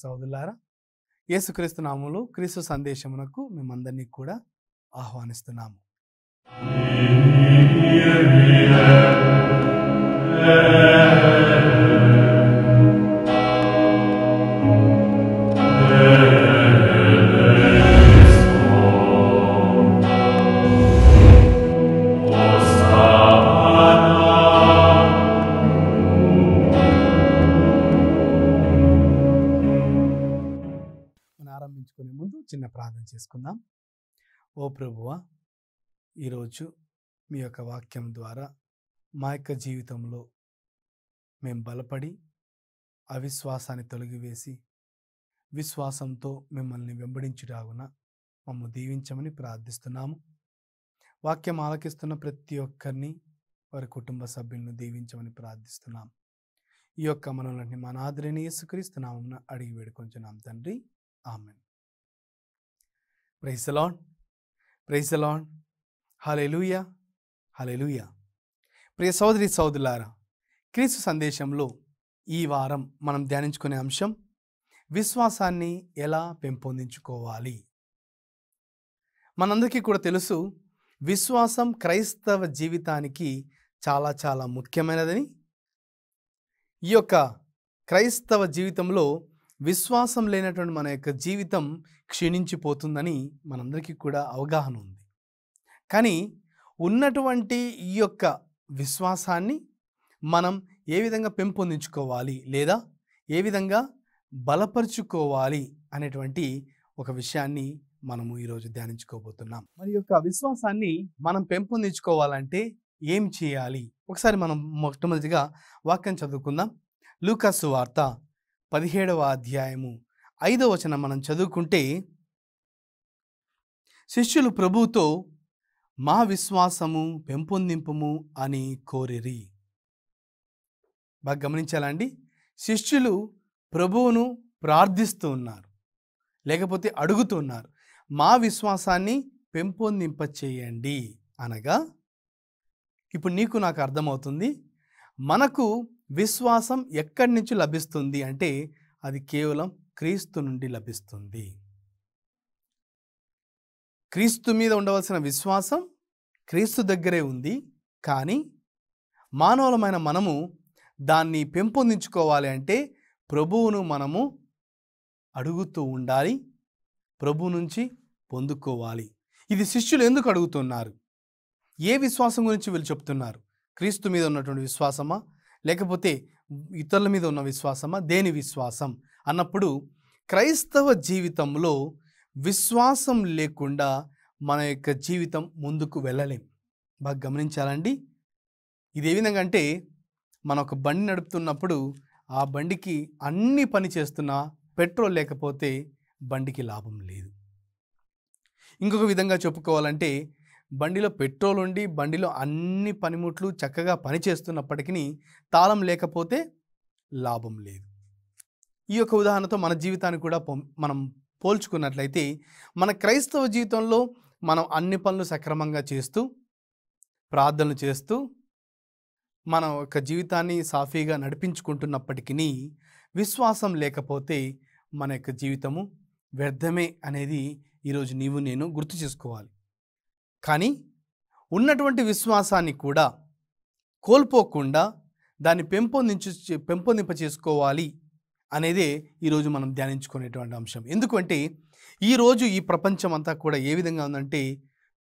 సోదరులారా, యేసుక్రీస్తు నామములో క్రీస్తు సందేశమునకు మిమ్మందరినీ కూడా ఆహ్వానిస్తున్నాము. ఆరంభించుకునే ముందు చిన్న ప్రార్థన చేసుకుందాం. ఓ ప్రభువా, ఈరోజు మీ యొక్క వాక్యం ద్వారా మా యొక్క జీవితంలో మేము బలపడి అవిశ్వాసాన్ని తొలగివేసి విశ్వాసంతో మిమ్మల్ని వెంబడించులాగున మమ్ము దీవించమని ప్రార్థిస్తున్నాము. వాక్యం ఆలకిస్తున్న ప్రతి ఒక్కరిని వారి కుటుంబ సభ్యులను దీవించమని ప్రార్థిస్తున్నాము. ఈ యొక్క మనల్ని మన ఆదరణీయ యేసుక్రీస్తు నామమున అడిగి వేడుకొంచున్నాం తండ్రి, amen. Praise the Lord, praise the Lord, hallelujah, hallelujah. ప్రియ సోదరి సోదరులారా, క్రీస్తు సందేశంలో ఈ వారం మనం ధ్యానించుకునే అంశం విశ్వాసాన్ని ఎలా పెంపొందించుకోవాలి. మనందరికీ కూడా తెలుసు, విశ్వాసం క్రైస్తవ జీవితానికి చాలా చాలా ముఖ్యమైనదని. ఈ యొక్క క్రైస్తవ జీవితంలో విశ్వాసం లేనటువంటి మన యొక్క జీవితం క్షీణించిపోతుందని మనందరికీ కూడా అవగాహన ఉంది. కానీ ఉన్నటువంటి ఈ యొక్క విశ్వాసాన్ని మనం ఏ విధంగా పెంపొందించుకోవాలి లేదా ఏ విధంగా బలపరుచుకోవాలి అనేటువంటి ఒక విషయాన్ని మనము ఈరోజు ధ్యానించుకోబోతున్నాం. మరి యొక్క విశ్వాసాన్ని మనం పెంపొందించుకోవాలంటే ఏం చేయాలి? ఒకసారి మనం మొట్టమొదటిగా వాక్యం చదువుకుందాం. లూకా సువార్త 17వ అధ్యాయము 5వ వచనం మనం చదువుకుంటే, శిష్యులు ప్రభువుతో మా విశ్వాసము పెంపొందింపుము అని కోరిరి. బాగా గమనించాలండి, శిష్యులు ప్రభువును ప్రార్థిస్తూ ఉన్నారు, లేకపోతే అడుగుతున్నారు, మా విశ్వాసాన్ని పెంపొందింపచేయండి అనగా. ఇప్పుడు నీకు నాకు అర్థమవుతుంది, మనకు విశ్వాసం ఎక్కడి నుంచి లభిస్తుంది అంటే అది కేవలం క్రీస్తు నుండి లభిస్తుంది. క్రీస్తు మీద ఉండవలసిన విశ్వాసం క్రీస్తు దగ్గరే ఉంది. కానీ మానవులమైన మనము దాన్ని పెంపొందించుకోవాలి అంటే ప్రభువును మనము అడుగుతూ ఉండాలి, ప్రభు నుంచి పొందుకోవాలి. ఇది శిష్యులు ఎందుకు అడుగుతున్నారు? ఏ విశ్వాసం గురించి వీళ్ళు చెప్తున్నారు? క్రీస్తు మీద ఉన్నటువంటి విశ్వాసమా, లేకపోతే ఇతరుల మీద ఉన్న విశ్వాసమా, దేని విశ్వాసం అన్నప్పుడు, క్రైస్తవ జీవితంలో విశ్వాసం లేకుండా మన యొక్క జీవితం ముందుకు వెళ్ళలేం. బాగా గమనించాలండి. ఇది ఏ విధంగా అంటే, మన ఒక బండి నడుపుతున్నప్పుడు ఆ బండికి అన్ని పని చేస్తున్నా పెట్రోల్ లేకపోతే బండికి లాభం లేదు. ఇంకొక విధంగా చెప్పుకోవాలంటే, బండిలో పెట్రోల్ ఉండి బండిలో అన్ని పనిముట్లు చక్కగా పనిచేస్తున్నప్పటికీ తాళం లేకపోతే లాభం లేదు. ఈ యొక్క ఉదాహరణతో మన జీవితాన్ని కూడా మనం పోల్చుకున్నట్లయితే, మన క్రైస్తవ జీవితంలో మనం అన్ని పనులు సక్రమంగా చేస్తూ, ప్రార్థనలు చేస్తూ, మన యొక్క జీవితాన్ని సాఫీగా నడిపించుకుంటున్నప్పటికీ విశ్వాసం లేకపోతే మన యొక్క జీవితము వ్యర్థమే అనేది ఈరోజు నీవు నేను గుర్తు చేసుకోవాలి. కానీ ఉన్నటువంటి విశ్వాసాన్ని కూడా కోల్పోకుండా దాన్ని పెంపొందింప చేసుకోవాలి అనేదే ఈరోజు మనం ధ్యానించుకునేటువంటి అంశం. ఎందుకంటే ఈరోజు ఈ ప్రపంచం అంతా కూడా ఏ విధంగా ఉందంటే,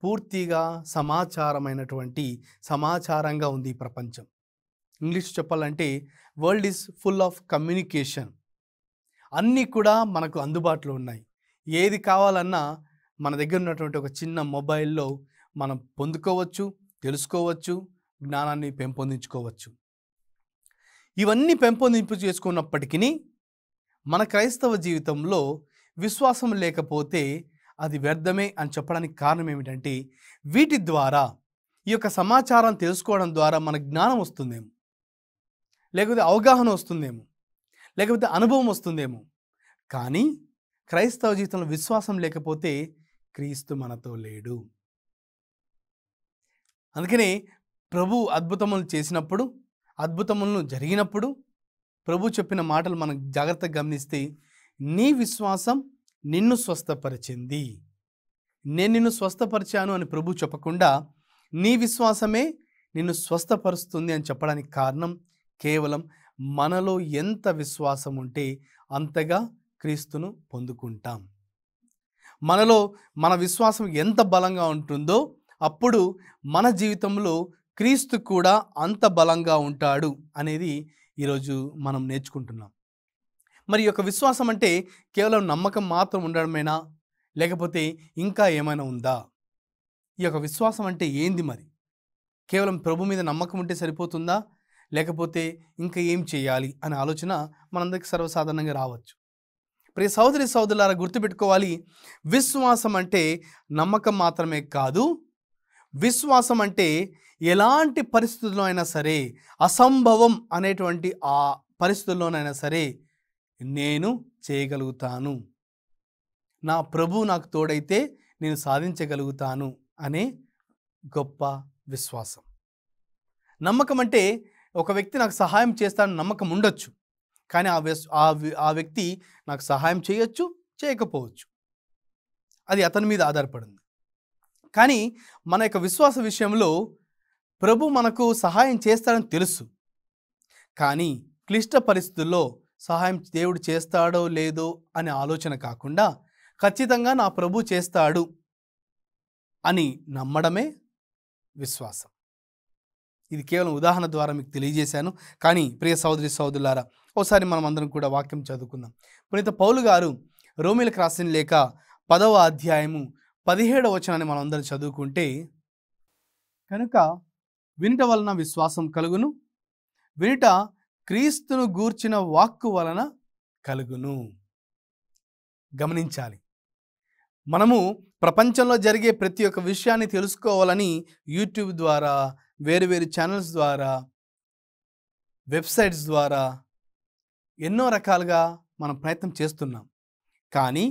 పూర్తిగా సమాచారంగా ఉంది ఈ ప్రపంచం. ఇంగ్లీష్ చెప్పాలంటే world is full of communication. అన్నీ కూడా మనకు అందుబాటులో ఉన్నాయి. ఏది కావాలన్నా మన దగ్గర ఉన్నటువంటి ఒక చిన్న మొబైల్లో మనం పొందుకోవచ్చు, తెలుసుకోవచ్చు, జ్ఞానాన్ని పెంపొందించుకోవచ్చు. ఇవన్నీ పెంపొందింపు చేసుకున్నప్పటికీ మన క్రైస్తవ జీవితంలో విశ్వాసం లేకపోతే అది వ్యర్థమే అని చెప్పడానికి కారణం ఏమిటంటే, వీటి ద్వారా, ఈ యొక్క సమాచారం తెలుసుకోవడం ద్వారా మనకు జ్ఞానం వస్తుందేమో, లేకపోతే అవగాహన వస్తుందేమో, లేకపోతే అనుభవం వస్తుందేమో. కానీ క్రైస్తవ జీవితంలో విశ్వాసం లేకపోతే క్రీస్తు మనతో లేడు. అందుకనే ప్రభు అద్భుతములు చేసినప్పుడు, అద్భుతములను జరిగినప్పుడు ప్రభు చెప్పిన మాటలు మనం జాగ్రత్తగా గమనిస్తే, నీ విశ్వాసం నిన్ను స్వస్థపరిచింది. నేను నిన్ను స్వస్థపరిచాను అని ప్రభు చెప్పకుండా నీ విశ్వాసమే నిన్ను స్వస్థపరుస్తుంది అని చెప్పడానికి కారణం కేవలం మనలో ఎంత విశ్వాసం ఉంటే అంతగా క్రీస్తును పొందుకుంటాం. మనలో మన విశ్వాసం ఎంత బలంగా ఉంటుందో అప్పుడు మన జీవితంలో క్రీస్తు కూడా అంత బలంగా ఉంటాడు అనేది ఈరోజు మనం నేర్చుకుంటున్నాం. మరి ఈ యొక్క విశ్వాసం అంటే కేవలం నమ్మకం మాత్రం ఉండడమేనా, లేకపోతే ఇంకా ఏమైనా ఉందా? ఈ యొక్క విశ్వాసం అంటే ఏంది? మరి కేవలం ప్రభు మీద నమ్మకం ఉంటే సరిపోతుందా, లేకపోతే ఇంకా ఏం చేయాలి అనే ఆలోచన మనందరికీ సర్వసాధారణంగా రావచ్చు. ప్రియ సహోదరి సహోదరులారా, గుర్తుపెట్టుకోవాలి, విశ్వాసం అంటే నమ్మకం మాత్రమే కాదు. విశ్వాసం అంటే ఎలాంటి పరిస్థితుల్లో అయినా సరే, అసంభవం అనేటువంటి ఆ పరిస్థితుల్లోనైనా సరే నేను చేయగలుగుతాను, నా ప్రభు నాకు తోడైతే నేను సాధించగలుగుతాను అనే గొప్ప విశ్వాసం. నమ్మకం అంటే ఒక వ్యక్తి నాకు సహాయం చేస్తాడని నమ్మకం ఉండొచ్చు, కానీ ఆ వ్యక్తి నాకు సహాయం చేయొచ్చు, చేయకపోవచ్చు. అది అతని మీద ఆధారపడింది. కానీ మన యొక్క విశ్వాస విషయంలో ప్రభు మనకు సహాయం చేస్తాడని తెలుసు, కానీ క్లిష్ట పరిస్థితుల్లో సహాయం దేవుడు చేస్తాడో లేదో అనే ఆలోచన కాకుండా ఖచ్చితంగా నా ప్రభు చేస్తాడు అని నమ్మడమే విశ్వాసం. ఇది కేవలం ఉదాహరణ ద్వారా మీకు తెలియజేశాను. కానీ ప్రియ సహోదరి సహోదరులారా, ఒకసారి మనం అందరం కూడా వాక్యం చదువుకుందాం. పునీత పౌలు గారు రోమీయులకు రాసిన లేఖ 10వ అధ్యాయము 17వ వచనాన్ని మనం అందరం చదువుకుంటే, కనుక వినుట వలన విశ్వాసం కలుగును, వినుట క్రీస్తును గూర్చిన వాక్కు వలన కలుగును. గమనించాలి, మనము ప్రపంచంలో జరిగే ప్రతి ఒక్క విషయాన్ని తెలుసుకోవాలని యూట్యూబ్ ద్వారా, వేరు వేరు ఛానల్స్ ద్వారా, వెబ్సైట్స్ ద్వారా ఎన్నో రకాలుగా మనం ప్రయత్నం చేస్తున్నాం. కానీ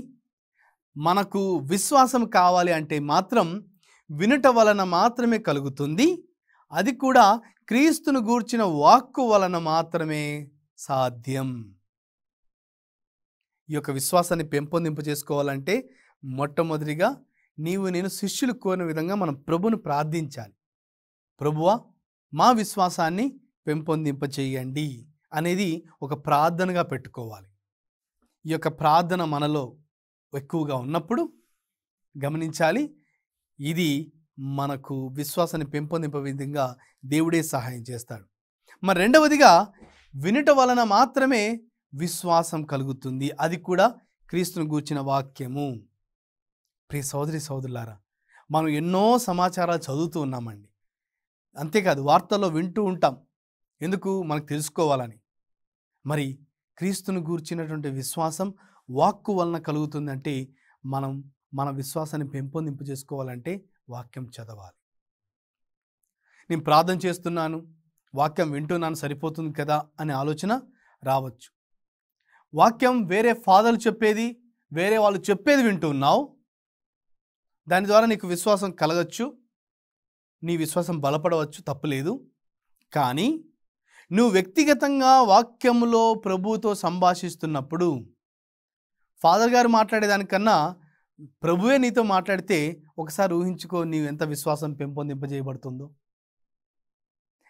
మనకు విశ్వాసం కావాలి అంటే మాత్రం వినుట వలన మాత్రమే కలుగుతుంది. అది కూడా క్రీస్తును గూర్చిన వాక్కు వలన మాత్రమే సాధ్యం. ఈ యొక్క విశ్వాసాన్ని పెంపొందింప చేసుకోవాలంటే మొట్టమొదటిగా నీవు నేను శిష్యులు కోరిన విధంగా మనం ప్రభువును ప్రార్థించాలి. ప్రభువా, మా విశ్వాసాన్ని పెంపొందింప చేయండి అనేది ఒక ప్రార్థనగా పెట్టుకోవాలి. ఈ యొక్క ప్రార్థన మనలో ఎక్కువగా ఉన్నప్పుడు గమనించాలి, ఇది మనకు విశ్వాసాన్ని పెంపొందింపే విధంగా దేవుడే సహాయం చేస్తాడు. మరి రెండవదిగా వినుట వలన మాత్రమే విశ్వాసం కలుగుతుంది, అది కూడా క్రీస్తును గూర్చిన వాక్యము. ప్రియ సహోదరి సహోదరులారా, మనం ఎన్నో సమాచారాలు చదువుతూ ఉన్నామండి. అంతేకాదు వార్తల్లో వింటూ ఉంటాం. ఎందుకు? మనకు తెలుసుకోవాలని. మరి క్రీస్తును గూర్చినటువంటి విశ్వాసం వాక్కు వలన కలుగుతుందంటే మనం మన విశ్వాసాన్ని పెంపొందింపు చేసుకోవాలంటే వాక్యం చదవాలి. నేను ప్రార్థన చేస్తున్నాను, వాక్యం వింటున్నాను, సరిపోతుంది కదా అనే ఆలోచన రావచ్చు. వాక్యం వేరే ఫాదర్లు చెప్పేది, వేరే వాళ్ళు చెప్పేది వింటున్నావు, దాని ద్వారా నీకు విశ్వాసం కలగచ్చు, నీ విశ్వాసం బలపడవచ్చు, తప్పులేదు. కానీ నువ్వు వ్యక్తిగతంగా వాక్యంలో ప్రభువుతో సంభాషిస్తున్నప్పుడు ఫాదర్ గారు మాట్లాడేదానికన్నా ప్రభువే నీతో మాట్లాడితే ఒకసారి ఊహించుకో నీవు ఎంత విశ్వాసం పెంపొందింపజేయబడుతుందో.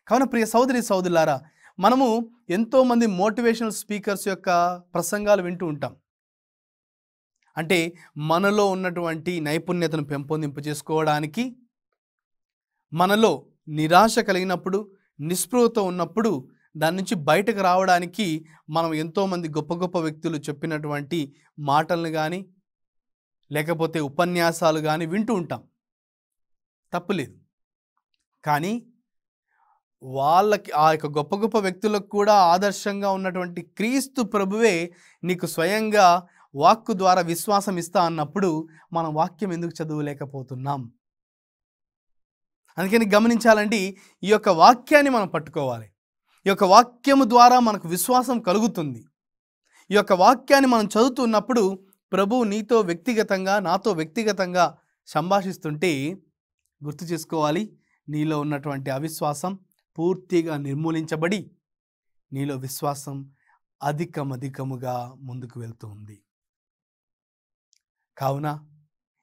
కావున ప్రియ సహోదరి సహోదరులారా, మనము ఎంతోమంది మోటివేషనల్ స్పీకర్స్ యొక్క ప్రసంగాలు వింటూ ఉంటాం. అంటే మనలో ఉన్నటువంటి నైపుణ్యతను పెంపొందింప చేసుకోవడానికి, మనలో నిరాశ కలిగినప్పుడు, నిస్పృహతో ఉన్నప్పుడు దాని నుంచి బయటకు రావడానికి మనం ఎంతోమంది గొప్ప గొప్ప వ్యక్తులు చెప్పినటువంటి మాటలను కానీ లేకపోతే ఉపన్యాసాలు కానీ వింటూ ఉంటాం. తప్పులేదు. కానీ వాళ్ళకి ఆ యొక్క గొప్ప గొప్ప వ్యక్తులకు కూడా ఆదర్శంగా ఉన్నటువంటి క్రీస్తు ప్రభువే నీకు స్వయంగా వాక్కు ద్వారా విశ్వాసం ఇస్తా అన్నప్పుడు మనం వాక్యం ఎందుకు చదవలేకపోతున్నాం? అందుకని గమనించాలండి, ఈ యొక్క వాక్యాన్ని మనం పట్టుకోవాలి. ఈ యొక్క వాక్యము ద్వారా మనకు విశ్వాసం కలుగుతుంది. ఈ యొక్క వాక్యాన్ని మనం చదువుతున్నప్పుడు ప్రభువు నీతో వ్యక్తిగతంగా, నాతో వ్యక్తిగతంగా సంభాషిస్తుంటే గుర్తు చేసుకోవాలి, నీలో ఉన్నటువంటి అవిశ్వాసం పూర్తిగా నిర్మూలించబడి నీలో విశ్వాసం అధికముగా ముందుకు వెళ్తూ ఉంది. కావున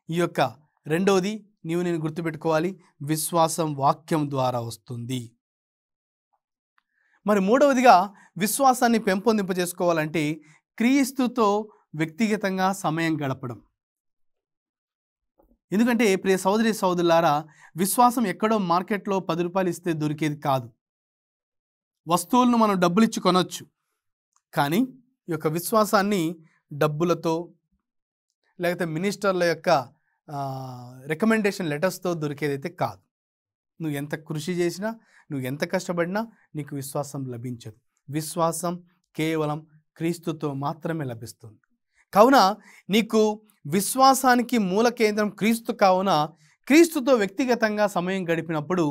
ఈ యొక్క రెండవది నీవు నేను గుర్తుపెట్టుకోవాలి, విశ్వాసం వాక్యం ద్వారా వస్తుంది. మరి మూడవదిగా విశ్వాసాన్ని పెంపొందింపజేసుకోవాలంటే క్రీస్తుతో వ్యక్తిగతంగా సమయం గడపడం. ఎందుకంటే ప్రియ సహోదరి సహోదరులారా, విశ్వాసం ఎక్కడో మార్కెట్లో 10 రూపాయలు ఇస్తే దొరికేది కాదు. వస్తువులను మనం డబ్బులు ఇచ్చి కొనవచ్చు, కానీ ఈ యొక్క విశ్వాసాన్ని డబ్బులతో లేకపోతే మినిస్టర్ల యొక్క రికమెండేషన్ లెటర్స్తో దొరికేదైతే కాదు. నువ్వు ఎంత కృషి చేసినా, నువ్వు ఎంత కష్టపడినా నీకు విశ్వాసం లభించదు. విశ్వాసం కేవలం క్రీస్తుతో మాత్రమే లభిస్తుంది. కావున నీకు విశ్వాసానికి మూల కేంద్రం క్రీస్తు. కావున క్రీస్తుతో వ్యక్తిగతంగా సమయం గడిపినప్పుడు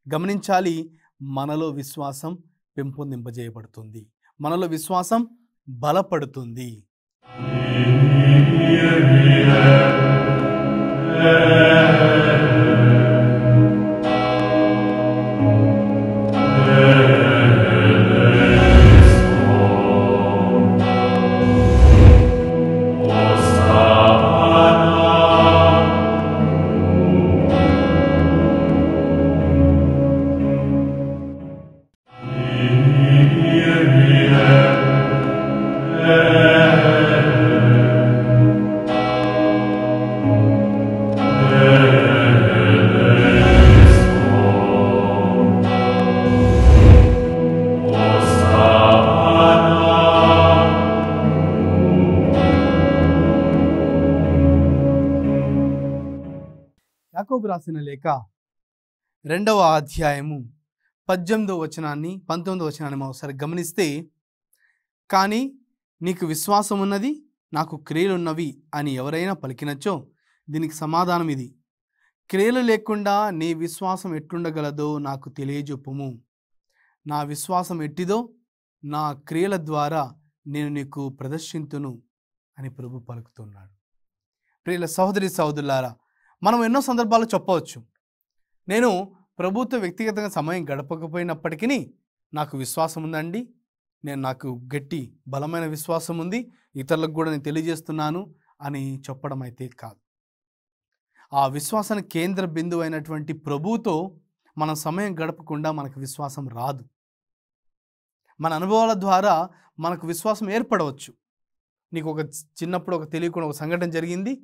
గమనించాలి, మనలో విశ్వాసం పెంపొందింపజేయబడుతుంది, మనలో విశ్వాసం బలపడుతుంది. యాకోబు రాసిన లేఖ 2వ అధ్యాయము 18వ వచనాన్ని 19వ వచనాన్ని మనం ఒకసారి గమనిస్తే, కానీ నీకు విశ్వాసం ఉన్నది, నాకు క్రియలున్నవి అని ఎవరైనా పలికినచో దీనికి సమాధానం ఇది, క్రియలు లేకుండా నీ విశ్వాసం ఎట్లుండగలదో నాకు తెలియజెప్పుము. నా విశ్వాసం ఎట్టిదో నా క్రియల ద్వారా నేను నీకు ప్రదర్శింతును అని ప్రభు పలుకుతున్నాడు. ప్రియుల సహోదరి సహోదరులారా, మనం ఎన్నో సందర్భాలు చెప్పవచ్చు, నేను ప్రభుతో వ్యక్తిగతంగా సమయం గడపకపోయినప్పటికీ నాకు విశ్వాసం ఉందండి, నాకు గట్టి బలమైన విశ్వాసం ఉంది, ఇతరులకు కూడా నేను తెలియజేస్తున్నాను అని చెప్పడం అయితే కాదు. ఆ విశ్వాసానికి కేంద్ర బిందువు అయినటువంటి ప్రభువుతో మనం సమయం గడపకుండా మనకు విశ్వాసం రాదు. మన అనుభవాల ద్వారా మనకు విశ్వాసం ఏర్పడవచ్చు. నీకు ఒక చిన్నప్పుడు ఒక తెలియకుండా ఒక సంఘటన జరిగింది,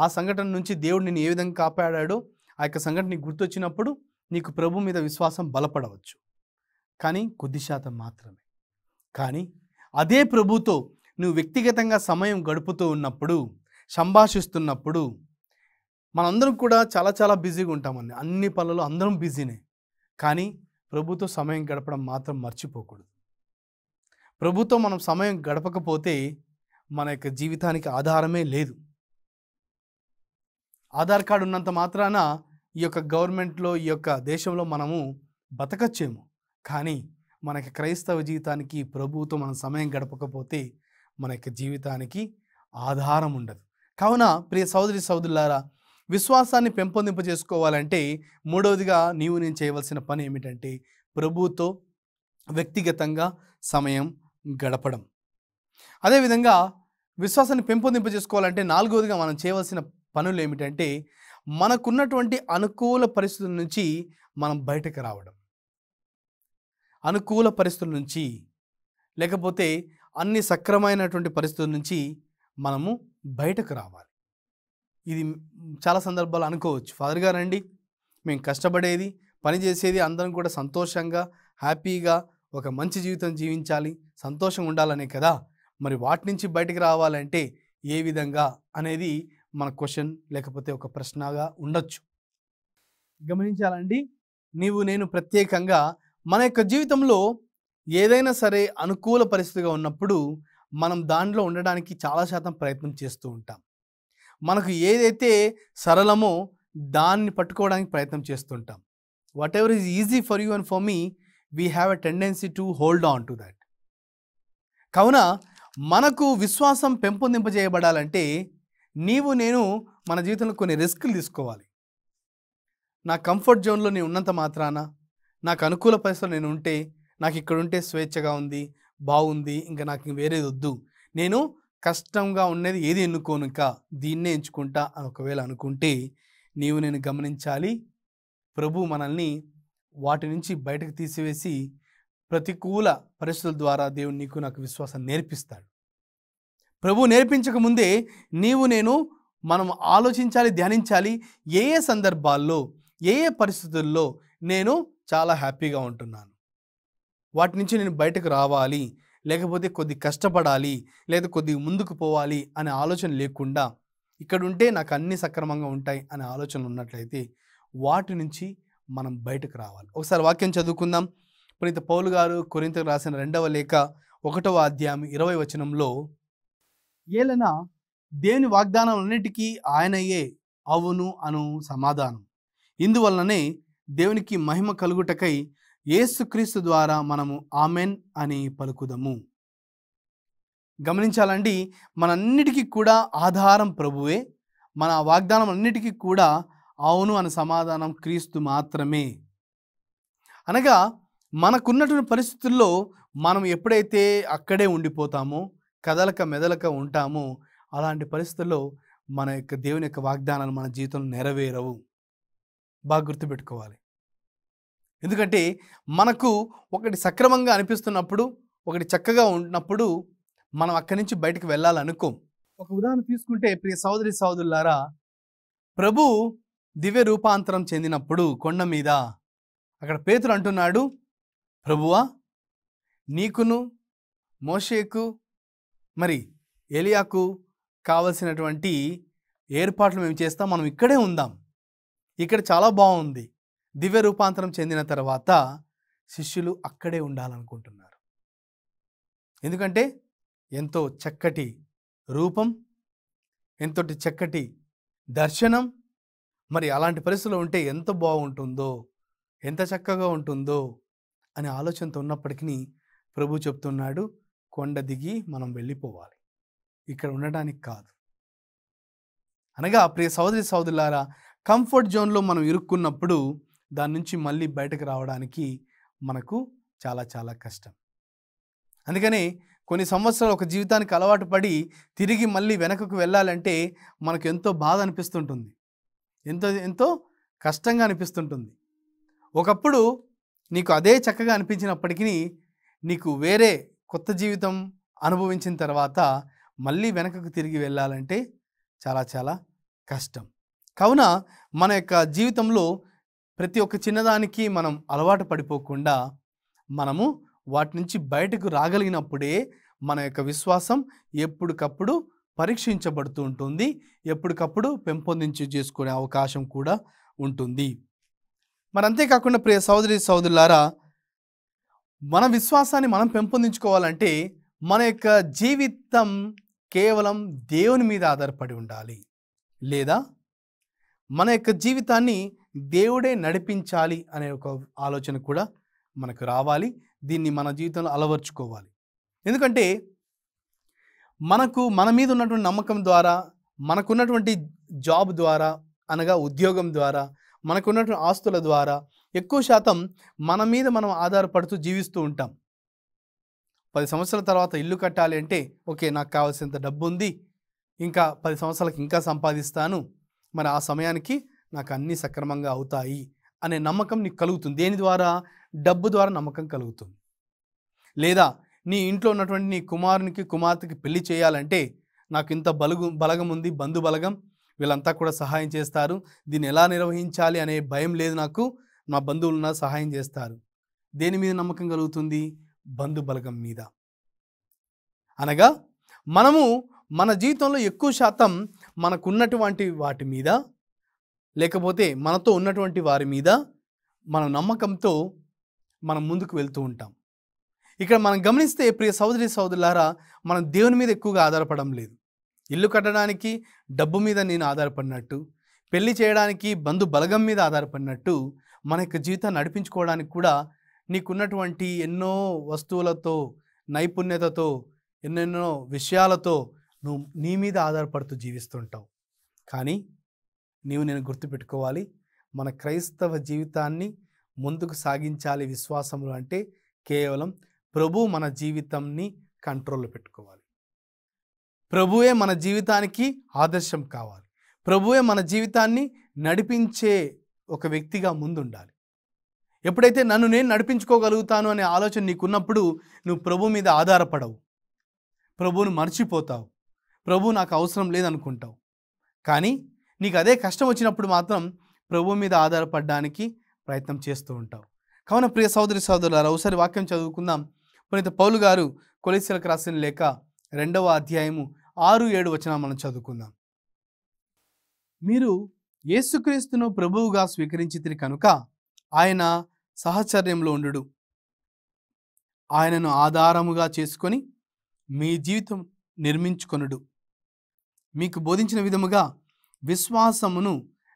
ఆ సంఘటన నుంచి దేవుడు నిన్ను ఏ విధంగా కాపాడాడో ఆ యొక్క సంఘటన నీకు గుర్తొచ్చినప్పుడు నీకు ప్రభు మీద విశ్వాసం బలపడవచ్చు, కానీ కొద్ది శాతం మాత్రమే. కానీ అదే ప్రభుతో నువ్వు వ్యక్తిగతంగా సమయం గడుపుతూ ఉన్నప్పుడు, సంభాషిస్తున్నప్పుడు, మనందరం కూడా చాలా చాలా బిజీగా ఉంటామండి, అన్ని పనులలో అందరం బిజీనే, కానీ ప్రభుతో సమయం గడపడం మాత్రం మర్చిపోకూడదు. ప్రభుతో మనం సమయం గడపకపోతే మన యొక్క జీవితానికి ఆధారమే లేదు. ఆధార్ కార్డు ఉన్నంత మాత్రాన ఈ యొక్క గవర్నమెంట్లో, ఈ యొక్క దేశంలో మనము బతకచ్చేమో, కానీ మన యొక్క క్రైస్తవ జీవితానికి ప్రభువుతో మనం సమయం గడపకపోతే మన యొక్క జీవితానికి ఆధారం ఉండదు. కావున ప్రియ సహోదరి సహోదరులారా, విశ్వాసాన్ని పెంపొందింపజేసుకోవాలంటే మూడవదిగా నీవు నేను చేయవలసిన పని ఏమిటంటే ప్రభువుతో వ్యక్తిగతంగా సమయం గడపడం. అదేవిధంగా విశ్వాసాన్ని పెంపొందింపజేసుకోవాలంటే నాలుగవదిగా మనం చేయవలసిన పనులు ఏమిటంటే మనకున్నటువంటి అనుకూల పరిస్థితుల నుంచి మనం బయటకు రావడం. అనుకూల పరిస్థితుల నుంచి, లేకపోతే అన్ని సక్రమైనటువంటి పరిస్థితుల నుంచి మనము బయటకు రావాలి. ఇది చాలా సందర్భాలు అనుకోవచ్చు, ఫాదర్ గారండి మేము కష్టపడేది పని చేసేది అందరం కూడా సంతోషంగా హ్యాపీగా ఒక మంచి జీవితం జీవించాలి, సంతోషంగా ఉండాలనే కదా, మరి వాటి నుంచి బయటికి రావాలంటే ఏ విధంగా అనేది మన క్వశ్చన్ లేకపోతే ఒక ప్రశ్నగా ఉండొచ్చు. గమనించాలండి, నీవు నేను ప్రత్యేకంగా మన యొక్క జీవితంలో ఏదైనా సరే అనుకూల పరిస్థితిగా ఉన్నప్పుడు మనం దాంట్లో ఉండడానికి చాలా శాతం ప్రయత్నం చేస్తూ ఉంటాం. మనకు ఏదైతే సరళమో దాన్ని పట్టుకోవడానికి ప్రయత్నం చేస్తుంటాం. What ever is easy for you and for me, we have a tendency to hold on to that. కావున మనకు విశ్వాసం పెంపొందింపజేయబడాలంటే నీవు నేను మన జీవితంలో కొన్ని రిస్కులు తీసుకోవాలి. నా కంఫర్ట్ జోన్లో నేను ఉన్నంత మాత్రాన, నాకు అనుకూల పరిస్థితుల్లో నేను ఉంటే, నాకు ఇక్కడ ఉంటే స్వేచ్ఛగా ఉంది, బాగుంది, ఇంకా నాకు వేరేది వద్దు, నేను కష్టంగా ఉన్నది ఏది ఎన్నుకోను, ఇంకా దీన్నే ఎంచుకుంటా అని ఒకవేళ అనుకుంటే నీవు నేను గమనించాలి, ప్రభు మనల్ని వాటి నుంచి బయటకు తీసివేసి ప్రతికూల పరిస్థితుల ద్వారా దేవుడు నీకు నాకు విశ్వాసం నేర్పిస్తాడు. ప్రభు నేర్పించక ముందే నీవు నేను మనం ఆలోచించాలి, ధ్యానించాలి. ఏ ఏ సందర్భాల్లో, ఏ ఏ పరిస్థితుల్లో నేను చాలా హ్యాపీగా ఉంటున్నాను, వాటి నుంచి నేను బయటకు రావాలి, లేకపోతే కొద్ది కష్టపడాలి, లేదా కొద్దిగా ముందుకు పోవాలి అనే ఆలోచన లేకుండా ఇక్కడ ఉంటే నాకు అన్నీ సక్రమంగా ఉంటాయి అనే ఆలోచన ఉన్నట్లయితే వాటి నుంచి మనం బయటకు రావాలి. ఒకసారి వాక్యం చదువుకుందాం. పునీత పౌలు గారు కొరింథీయులకు రాసిన 2వ లేఖ 1వ అధ్యాయం 20వ వచనంలో, ఏలన దేవుని వాగ్దానాలన్నిటికీ ఆయనయే అవును అను సమాధానం, ఇందువలననే దేవునికి మహిమ కలుగుటకై యేసుక్రీస్తు ద్వారా మనము ఆమెన్ అని పలుకుదము. గమనించాలండి, మనంన్నిటికీ కూడా ఆధారం ప్రభువే. మన వాగ్దానం అన్నిటికీ కూడా అవును అని సమాధానం క్రీస్తు మాత్రమే. అనగా మనకున్నటువంటి పరిస్థితుల్లో మనం ఎప్పుడైతే అక్కడే ఉండిపోతామో, కదలక మెదలక ఉంటామో, అలాంటి పరిస్థితుల్లో మన యొక్క దేవుని యొక్క వాగ్దానాలు మన జీవితంలో నెరవేరవు. బాగా గుర్తుపెట్టుకోవాలి. ఎందుకంటే మనకు ఒకటి సక్రమంగా అనిపిస్తున్నప్పుడు, ఒకటి చక్కగా ఉన్నప్పుడు మనం అక్కడి నుంచి బయటకు వెళ్ళాలనుకోం. ఒక ఉదాహరణ తీసుకుంటే, ప్రియ సహోదరి సహోదరులారా, ప్రభు దివ్య రూపాంతరం చెందినప్పుడు కొండ మీద అక్కడ పేతురు అంటున్నాడు, ప్రభువా, నీకును మోషేకు మరి ఏలియాకు కావలసినటువంటి ఏర్పాట్లు మేము చేస్తాం, మనం ఇక్కడే ఉందాం, ఇక్కడ చాలా బాగుంది. దివ్య రూపాంతరం చెందిన తర్వాత శిష్యులు అక్కడే ఉండాలనుకుంటున్నారు. ఎందుకంటే ఎంతో చక్కటి రూపం, ఎంతో చక్కటి దర్శనం. మరి అలాంటి పరిస్థితుల్లో ఉంటే ఎంత బాగుంటుందో, ఎంత చక్కగా ఉంటుందో అనే ఆలోచనతో ఉన్నప్పటికీ ప్రభు చెప్తున్నాడు, కొండ దిగి మనం వెళ్ళిపోవాలి, ఇక్కడ ఉండడానికి కాదు. అనగా ప్రియ సహోదరి సహోదరులారా, కంఫర్ట్ జోన్లో మనం ఇరుక్కున్నప్పుడు దాని నుంచి మళ్ళీ బయటకు రావడానికి మనకు చాలా చాలా కష్టం. అందుకని కొన్ని సంవత్సరాలు ఒక జీవితానికి అలవాటు పడి తిరిగి మళ్ళీ వెనకకు వెళ్ళాలంటే మనకు ఎంతో బాధ అనిపిస్తుంటుంది, ఎంతో ఎంతో కష్టంగా అనిపిస్తుంటుంది. ఒకప్పుడు నీకు అదే చక్కగా అనిపించినప్పటికీ నీకు వేరే కొత్త జీవితం అనుభవించిన తర్వాత మళ్ళీ వెనకకు తిరిగి వెళ్ళాలంటే చాలా చాలా కష్టం. కావున మన యొక్క జీవితంలో ప్రతి ఒక్క చిన్నదానికి మనం అలవాటు పడిపోకుండా మనము వాటి నుంచి బయటకు రాగలిగినప్పుడే మన యొక్క విశ్వాసం ఎప్పటికప్పుడు పరీక్షించబడుతూ ఉంటుంది, ఎప్పటికప్పుడు చేసుకునే అవకాశం కూడా ఉంటుంది. మరి అంతేకాకుండా ప్రియ సహోదరి సహోదరులారా, మన విశ్వాసాన్ని మనం పెంపొందించుకోవాలంటే మన యొక్క జీవితం కేవలం దేవుని మీద ఆధారపడి ఉండాలి, లేదా మన యొక్క జీవితాన్ని దేవుడే నడిపించాలి అనే ఒక ఆలోచన కూడా మనకు రావాలి. దీన్ని మన జీవితంలో అలవర్చుకోవాలి. ఎందుకంటే మన మీద ఉన్నటువంటి నమ్మకం ద్వారా, మనకున్నటువంటి జాబ్ ద్వారా, అనగా ఉద్యోగం ద్వారా, మనకున్నటువంటి ఆస్తుల ద్వారా ఎక్కువ శాతం మన మీద మనం ఆధారపడుతూ జీవిస్తూ ఉంటాం. 10 సంవత్సరాల తర్వాత ఇల్లు కట్టాలి అంటే, ఓకే, నాకు కావాల్సినంత డబ్బు ఉంది, ఇంకా 10 సంవత్సరాలకు ఇంకా సంపాదిస్తాను, మరి ఆ సమయానికి నాకు అన్నీ సక్రమంగా అవుతాయి అనే నమ్మకం నీకు కలుగుతుంది. దేని ద్వారా? డబ్బు ద్వారా నమ్మకం కలుగుతుంది. లేదా నీ ఇంట్లో ఉన్నటువంటి నీ కుమారునికి కుమార్తెకి పెళ్లి చేయాలంటే, నాకు ఇంత బలగం ఉంది, బంధు బలగం, వీళ్ళంతా కూడా సహాయం చేస్తారు, దీన్ని ఎలా నిర్వహించాలి అనే భయం లేదు నాకు, నా బంధువులున్నా సహాయం చేస్తారు. దేని మీద నమ్మకం కలుగుతుంది? బంధు బలగం మీద. అనగా మనము మన జీవితంలో ఎక్కువ శాతం మనకున్నటువంటి వాటి మీద, లేకపోతే మనతో ఉన్నటువంటి వారి మీద మన నమ్మకంతో మనం ముందుకు వెళ్తూ ఉంటాం. ఇక్కడ మనం గమనిస్తే ప్రియ సహోదరి సహోదరులారా, మనం దేవుని మీద ఎక్కువగా ఆధారపడడం లేదు. ఇల్లు కట్టడానికి డబ్బు మీద నేను ఆధారపడినట్టు, పెళ్లి చేయడానికి బంధు బలగం మీద ఆధారపడినట్టు, మన యొక్క జీవితాన్ని నడిపించుకోవడానికి కూడా నీకున్నటువంటి ఎన్నో వస్తువులతో, నైపుణ్యతతో, ఎన్నెన్నో విషయాలతో నువ్వు నీ మీద ఆధారపడుతూ జీవిస్తుంటావు. కానీ నేను గుర్తుపెట్టుకోవాలి, మన క్రైస్తవ జీవితాన్ని ముందుకు సాగించాలి విశ్వాసంలో అంటే కేవలం ప్రభు మన జీవితాన్ని కంట్రోల్లో పెట్టుకోవాలి. ప్రభువే మన జీవితానికి ఆదర్శం కావాలి. ప్రభువే మన జీవితాన్ని నడిపించే ఒక వ్యక్తిగా ముందుండాలి. ఎప్పుడైతే నన్ను నేను నడిపించుకోగలుగుతాను అనే ఆలోచన నీకున్నప్పుడు నువ్వు ప్రభు మీద ఆధారపడవు, ప్రభువును మర్చిపోతావు, ప్రభు నాకు అవసరం లేదనుకుంటావు. కానీ నీకు అదే కష్టం వచ్చినప్పుడు మాత్రం ప్రభు మీద ఆధారపడడానికి ప్రయత్నం చేస్తూ ఉంటావు. కావున ప్రియ సహోదరి సహోదరులారా, ఒకసారి వాక్యం చదువుకుందాం. పునీత పౌలు గారు కొలస్సీలకు రాసిన లేఖ 2వ అధ్యాయము 6-7 వచనాలు మనం చదువుకుందాం. మీరు యేసుక్రీస్తును ప్రభువుగా స్వీకరించితిరి కనుక ఆయన సహచర్యంలో ఉండుడు, ఆయనను ఆధారముగా చేసుకొని మీ జీవితం నిర్మించుకొనుడు, మీకు బోధించిన విధముగా విశ్వాసమును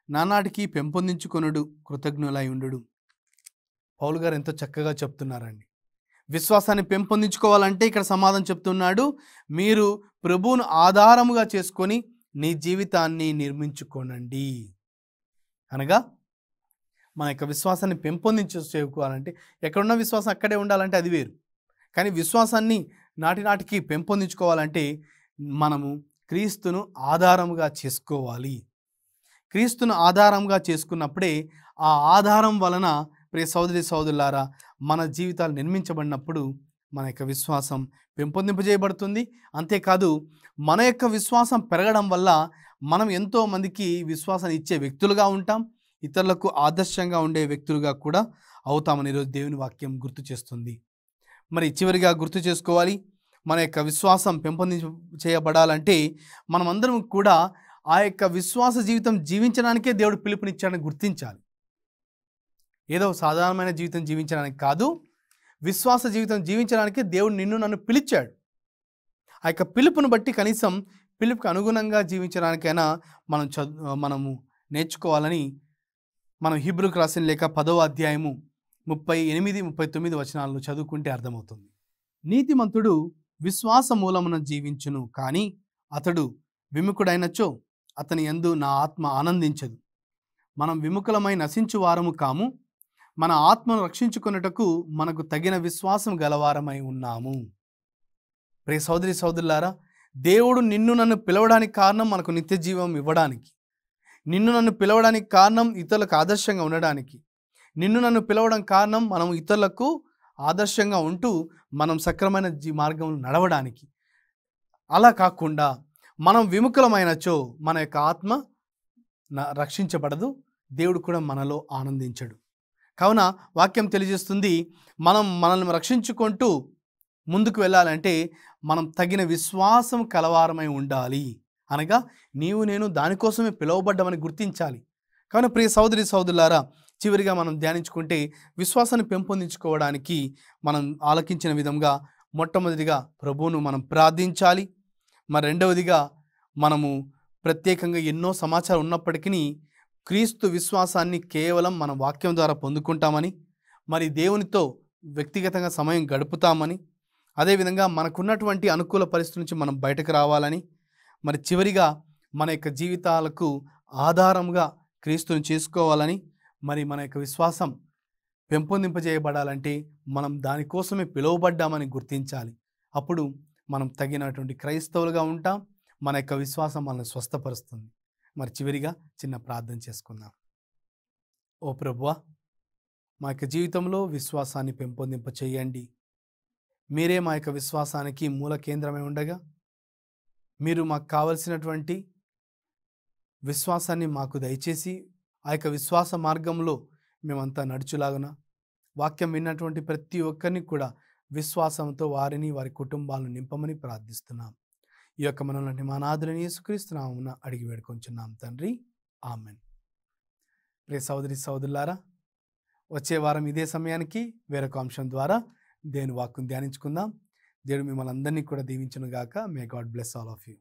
నానాటికి పెంపొందించుకొనుడు, కృతజ్ఞులై ఉండుడు. పౌలు గారు ఎంతో చక్కగా చెప్తున్నారండి. విశ్వాసాన్ని పెంపొందించుకోవాలంటే ఇక్కడ సమాధానం చెప్తున్నాడు, మీరు ప్రభువును ఆధారముగా చేసుకొని నీ జీవితాన్ని నిర్మించుకోనండి. అనగా మన యొక్క విశ్వాసాన్ని పెంపొందించుకోవాలంటే, ఎక్కడున్న విశ్వాసం అక్కడే ఉండాలంటే అది వేరు. కానీ విశ్వాసాన్ని నాటికి పెంపొందించుకోవాలంటే మనము క్రీస్తును ఆధారముగా చేసుకోవాలి. క్రీస్తును ఆధారంగా చేసుకున్నప్పుడే ఆ ఆధారం వలన ప్రియ సహోదరి సహోదరులారా మన జీవితాలు నిర్మించబడినప్పుడు మన యొక్క విశ్వాసం పెంపొందింపజేయబడుతుంది. అంతేకాదు మన యొక్క విశ్వాసం పెరగడం వల్ల మనం ఎంతోమందికి విశ్వాసాన్ని ఇచ్చే వ్యక్తులుగా ఉంటాం, ఇతరులకు ఆదర్శంగా ఉండే వ్యక్తులుగా కూడా అవుతామని ఈరోజు దేవుని వాక్యం గుర్తు చేస్తుంది. మరి చివరిగా గుర్తు చేసుకోవాలి, మన యొక్క విశ్వాసం చేయబడాలంటే మనమందరం కూడా ఆ యొక్క విశ్వాస జీవితం జీవించడానికే దేవుడు పిలుపునిచ్చాడని గుర్తించాలి. ఏదో సాధారణమైన జీవితం జీవించడానికి కాదు, విశ్వాస జీవితం జీవించడానికి దేవుడు నిన్ను నన్ను పిలిచాడు. ఆ యొక్క పిలుపును బట్టి కనీసం పిలుపుకి అనుగుణంగా జీవించడానికైనా మనము నేర్చుకోవాలని మనం హీబ్రూకు రాసిన లేఖ 10వ అధ్యాయము 38-39 వచనాలను చదువుకుంటే అర్థమవుతుంది. నీతిమంతుడు విశ్వాస మూలమున జీవించును, కానీ అతడు విముఖుడైనచో అతని యందు నా ఆత్మ ఆనందించదు. మనం విముఖులమై నశించు వారము కాము, మన ఆత్మను రక్షించుకొనుటకు మనకు తగిన విశ్వాసం గలవారమై ఉన్నాము. ప్రియ సహోదరి సహోదరులారా, దేవుడు నిన్ను నన్ను పిలవడానికి కారణం మనకు నిత్య జీవం ఇవ్వడానికి, నిన్ను నన్ను పిలవడానికి కారణం ఇతరులకు ఆదర్శంగా ఉండడానికి, నిన్ను నన్ను పిలవడం కారణం మనం ఇతరులకు ఆదర్శంగా ఉంటూ మనం సక్రమైన మార్గంలో నడవడానికి. అలా కాకుండా మనం విముఖులమైనచో మన యొక్క ఆత్మ రక్షించబడదు, దేవుడు కూడా మనలో ఆనందించడు. కావున వాక్యం తెలియజేస్తుంది, మనల్ని రక్షించుకుంటూ ముందుకు వెళ్ళాలంటే మనం తగిన విశ్వాసం కలవారమై ఉండాలి. అనగా నేను దానికోసమే పిలువబడ్డామని గుర్తించాలి. కావున ప్రియ సహోదరి సహోదరులారా, చివరిగా మనం ధ్యానించుకుంటే విశ్వాసాన్ని పెంపొందించుకోవడానికి మనం ఆలకించిన విధంగా మొట్టమొదటిగా ప్రభువును మనం ప్రార్థించాలి. మరి రెండవదిగా మనము ప్రత్యేకంగా ఎన్నో సమాచారం ఉన్నప్పటికీ క్రీస్తు విశ్వాసాన్ని కేవలం మన వాక్యం ద్వారా పొందుకుంటామని, మరి దేవునితో వ్యక్తిగతంగా సమయం గడుపుతామని, అదేవిధంగా మనకున్నటువంటి అనుకూల పరిస్థితుల నుంచి మనం బయటకు రావాలని, మరి చివరిగా మన యొక్క జీవితాలకు ఆధారంగా క్రీస్తుని చేసుకోవాలని, మరి మన యొక్క విశ్వాసం పెంపొందింపజేయబడాలంటే మనం దానికోసమే పిలువబడ్డామని గుర్తించాలి. అప్పుడు మనం తగినటువంటి క్రైస్తవులుగా ఉంటాం, మన యొక్క విశ్వాసం మనల్ని స్వస్థపరుస్తుంది. మరి చివరిగా చిన్న ప్రార్థన చేసుకుందాం. ఓ ప్రభువా, మా యొక్క జీవితంలో విశ్వాసాన్ని పెంపొందింప చేయండి. మీరే మా యొక్క విశ్వాసానికి మూల కేంద్రమై ఉండగా మీరు మాకు కావలసినటువంటి విశ్వాసాన్ని మాకు దయచేసి ఆ యొక్క విశ్వాస మార్గంలో మేమంతా నడుచులాగున వాక్యం విన్నటువంటి ప్రతి ఒక్కరిని కూడా విశ్వాసంతో వారిని వారి కుటుంబాలను నింపమని ప్రార్థిస్తున్నాం. ఈ యొక్క మనల్ని మా నాథుని యేసుక్రీస్తు నామమున అడిగి వేడుకొంచున్నాం తండ్రి, ఆమెన్. ప్రియ సహోదరి సహోదరులారా, వచ్చే వారం ఇదే సమయానికి వేరొక అంశం ద్వారా దేవుని వాక్కును ధ్యానించుకుందాం. దేవుడు మిమ్మల్ని అందరినీ కూడా దీవించును గాక. May God bless all of you.